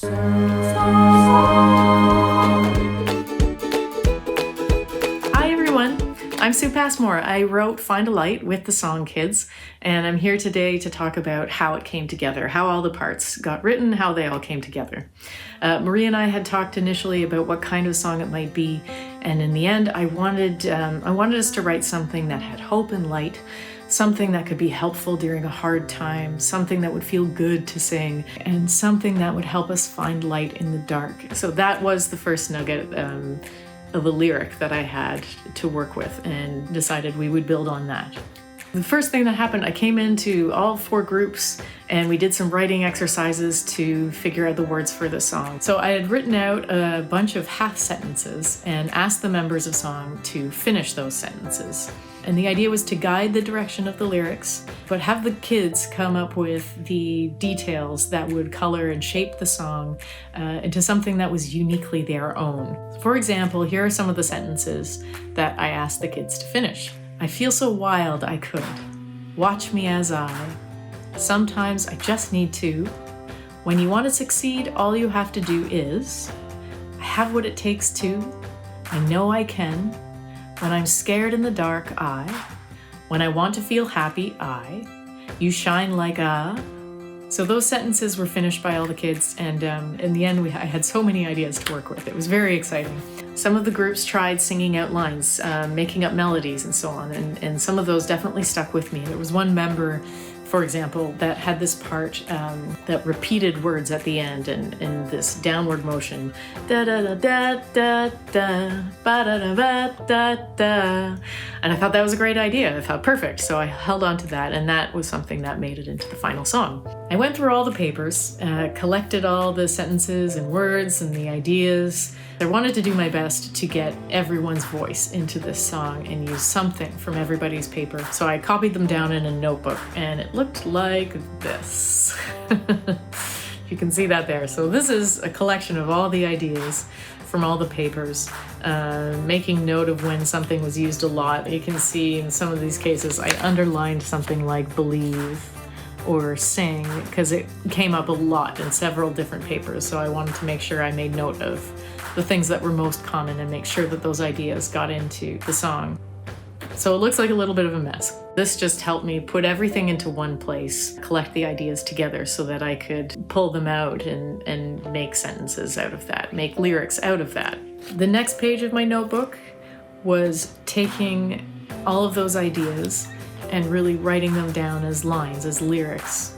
Hi everyone, I'm Sue Passmore. I wrote Find a Light with the Song Kids, and I'm here today to talk about how it came together, how all the parts got written, how they all came together. Marie and I had talked initially about what kind of song it might be, and in the end I wanted us to write something that had hope and light, something that could be helpful during a hard time, something that would feel good to sing, and something that would help us find light in the dark. So that was the first nugget of a lyric that I had to work with, and decided we would build on that. The first thing that happened, I came into all 4 groups and we did some writing exercises to figure out the words for the song. So I had written out a bunch of half sentences and asked the members of song to finish those sentences. And the idea was to guide the direction of the lyrics, but have the kids come up with the details that would color and shape the song into something that was uniquely their own. For example, here are some of the sentences that I asked the kids to finish. I feel so wild I could. Watch me as I. Sometimes I just need to. When you want to succeed, all you have to do is. I have what it takes to. I know I can. When I'm scared in the dark, I. When I want to feel happy, I. You shine like a. So those sentences were finished by all the kids, and in the end I had so many ideas to work with. It was very exciting. Some of the groups tried singing out lines, making up melodies and so on, and some of those definitely stuck with me. There was one member, for example, that had this part that repeated words at the end and in this downward motion. Da da da da da da ba da da ba da da. And I thought that was a great idea. I thought perfect. So I held on to that, and that was something that made it into the final song. I went through all the papers, collected all the sentences and words and the ideas. I wanted to do my best to get everyone's voice into this song and use something from everybody's paper. So I copied them down in a notebook, and it looked like this. You can see that there. So this is a collection of all the ideas from all the papers, making note of when something was used a lot. You can see in some of these cases I underlined something like believe or sing, because it came up a lot in several different papers, so I wanted to make sure I made note of the things that were most common and make sure that those ideas got into the song. So it looks like a little bit of a mess. This just helped me put everything into one place, collect the ideas together so that I could pull them out and make sentences out of that, make lyrics out of that. The next page of my notebook was taking all of those ideas and really writing them down as lines, as lyrics,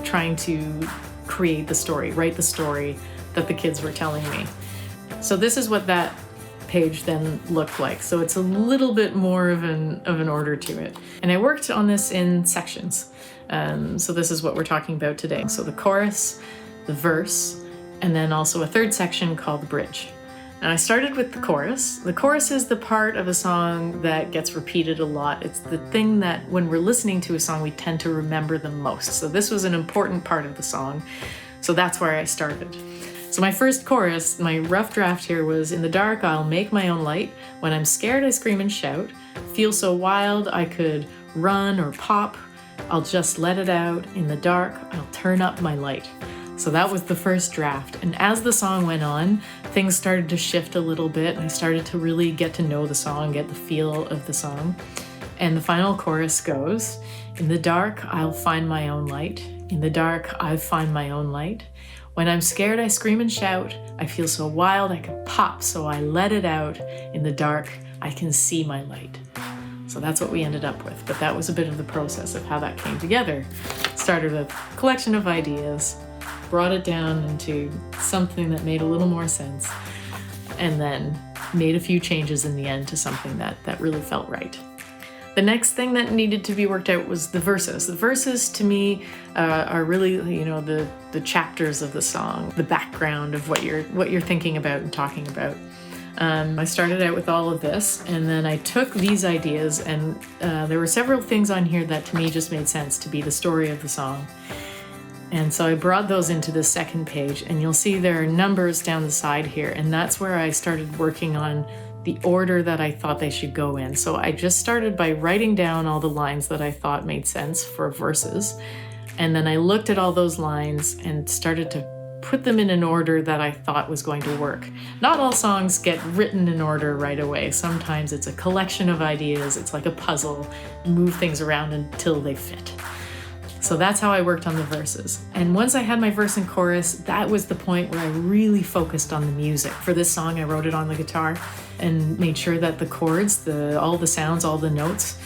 trying to create the story, write the story that the kids were telling me. So this is what that page then looked like. So it's a little bit more of an order to it. And I worked on this in sections. So this is what we're talking about today. So the chorus, the verse, and then also a third section called the bridge. And I started with the chorus. The chorus is the part of a song that gets repeated a lot. It's the thing that when we're listening to a song, we tend to remember the most. So this was an important part of the song. So that's where I started. So my first chorus, my rough draft here was, in the dark I'll make my own light. When I'm scared I scream and shout. Feel so wild I could run or pop. I'll just let it out. In the dark I'll turn up my light. So that was the first draft. And as the song went on, things started to shift a little bit. I started to really get to know the song, get the feel of the song. And the final chorus goes, in the dark, I'll find my own light. In the dark, I find my own light. When I'm scared, I scream and shout. I feel so wild I could pop, so I let it out. In the dark, I can see my light. So that's what we ended up with. But that was a bit of the process of how that came together. Started with a collection of ideas, brought it down into something that made a little more sense, and then made a few changes in the end to something that really felt right. The next thing that needed to be worked out was the verses. The verses to me are really, the chapters of the song, the background of what you're thinking about and talking about. I started out with all of this, and then I took these ideas, and there were several things on here that to me just made sense to be the story of the song. And so I brought those into the second page, and you'll see there are numbers down the side here, and that's where I started working on the order that I thought they should go in. So I just started by writing down all the lines that I thought made sense for verses, and then I looked at all those lines and started to put them in an order that I thought was going to work. Not all songs get written in order right away. Sometimes it's a collection of ideas, it's like a puzzle, move things around until they fit. So that's how I worked on the verses. And once I had my verse and chorus, that was the point where I really focused on the music. For this song, I wrote it on the guitar and made sure that the chords, all the sounds, all the notes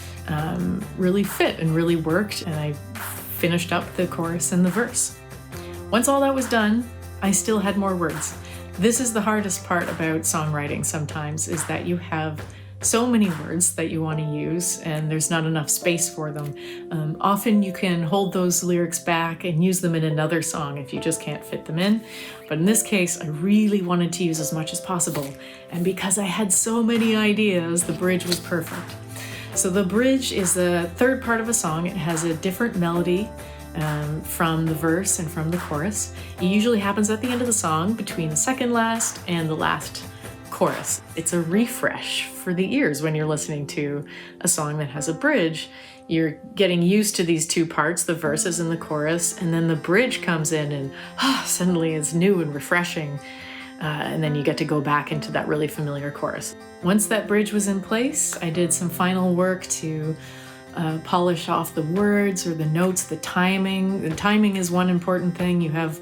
really fit and really worked. And I finished up the chorus and the verse. Once all that was done, I still had more words. This is the hardest part about songwriting sometimes, is that you have so many words that you want to use and there's not enough space for them. Often you can hold those lyrics back and use them in another song if you just can't fit them in. But in this case, I really wanted to use as much as possible. And because I had so many ideas, the bridge was perfect. So the bridge is the third part of a song. It has a different melody from the verse and from the chorus. It usually happens at the end of the song, between the second last and the last chorus. It's a refresh for the ears when you're listening to a song that has a bridge. You're getting used to these two parts, the verses and the chorus, and then the bridge comes in and suddenly it's new and refreshing. And then you get to go back into that really familiar chorus. Once that bridge was in place, I did some final work to polish off the words or the notes, the timing. The timing is one important thing. You have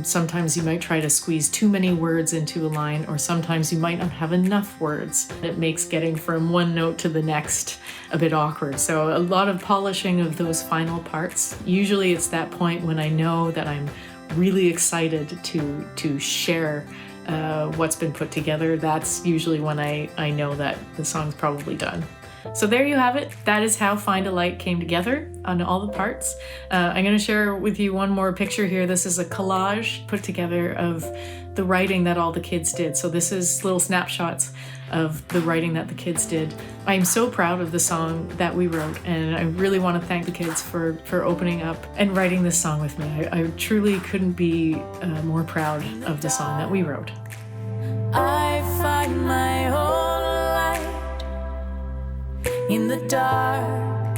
sometimes you might try to squeeze too many words into a line, or sometimes you might not have enough words. It makes getting from one note to the next a bit awkward. So a lot of polishing of those final parts. Usually it's that point when I know that I'm really excited to share what's been put together. That's usually when I know that the song's probably done. So there you have it. That is how Find a Light came together on all the parts. I'm going to share with you one more picture here. This is a collage put together of the writing that all the kids did. So this is little snapshots of the writing that the kids did. I'm so proud of the song that we wrote, and I really want to thank the kids for opening up and writing this song with me. I truly couldn't be more proud of the song that we wrote. I find my whole light in the dark.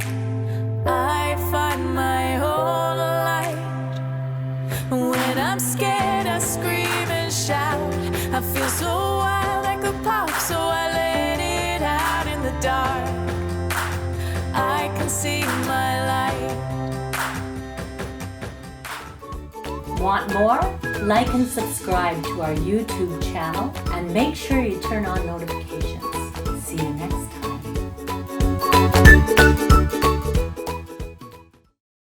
I find my whole light. When I'm scared, I scream and shout. I feel so wild I could pop, so I let it out in the dark. I can see my light. Want more? Like and subscribe to our YouTube channel and make sure you turn on notifications. See you next time.